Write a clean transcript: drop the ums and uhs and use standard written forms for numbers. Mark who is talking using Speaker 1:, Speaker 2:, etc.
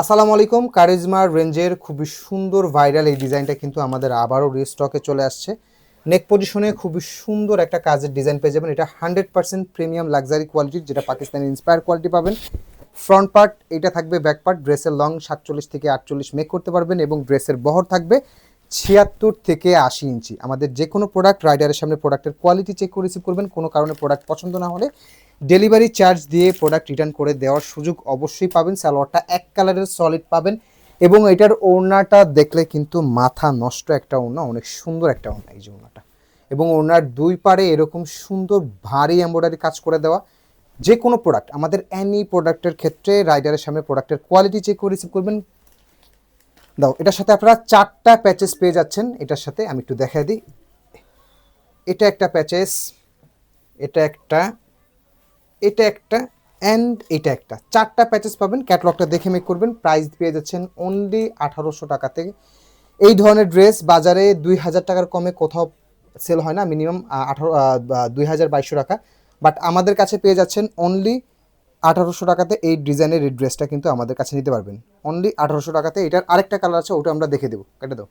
Speaker 1: আসসালামু আলাইকুম। কারিজমার রেঞ্জের খুবই সুন্দর ভাইরাল এই ডিজাইনটা কিন্তু আমাদের আবারও রিস্টকে চলে আসছে। নেক পজিশনে খুবই সুন্দর একটা কাজের ডিজাইন পেয়ে যাবেন। এটা 100% প্রিমিয়াম লাক্সারি কোয়ালিটির, যেটা পাকিস্তানি ইন্সপায়ার কোয়ালিটি পাবেন। ফ্রন্ট পার্ট এটা থাকবে, ব্যাক পার্ট ড্রেসের লং 47 থেকে 48 মেক করতে পারবেন এবং ড্রেসের বহর থাকবে 76 থেকে 80 ইঞ্চি। আমাদের যে কোনো প্রোডাক্ট রাইডারের সামনে প্রোডাক্টের কোয়ালিটি চেক করে রিসিভ করবেন। কোনো কারণে প্রোডাক্ট পছন্দ না হলে ডেলিভারি চার্জ দিয়ে প্রোডাক্ট রিটার্ন করে দেওয়ার সুযোগ অবশ্যই পাবেন। সালোয়ারটা এক কালারের সলিড পাবেন এবং এটার ওড়নাটা দেখলে কিন্তু মাথা নষ্ট একটা ওড়না, অনেক সুন্দর একটা ওড়না এই যে ওড়নাটা। এবং ওড়নার দুই পারে এরকম সুন্দর ভারী এমব্রয়ডারি কাজ করে দেওয়া। যে কোনো প্রোডাক্ট আমাদের অ্যানি প্রোডাক্টের ক্ষেত্রে রাইডারের সামনে প্রোডাক্টের কোয়ালিটি চেক করে রিসিভ করবেন। দাও, এটার সাথে আপনারা 4টা প্যাচেস পেয়ে যাচ্ছেন। এটার সাথে আমি একটু দেখাই দিই। এটা একটা প্যাচেস, এটা একটা, এটা একটা অ্যান্ড এটা একটা, 4টা প্যাচেস পাবেন। ক্যাটালগটা দেখে মেক করবেন। প্রাইস পেয়ে যাচ্ছেন অনলি 1800 টাকা থেকে। এই ধরনের ড্রেস বাজারে 2000 টাকার কমে কোথাও সেল হয় না, মিনিমাম 2200 টাকা। বাট আমাদের কাছে পেয়ে যাচ্ছেন অনলি 1800 টাকাতে। এই ডিজাইনের এই ড্রেসটা কিন্তু আমাদের কাছে নিতে পারবেন অনলি 1800 টাকাতে। এটার আরেকটা কালার আছে, ওটা আমরা দেখে দেবো, কেটে দাও।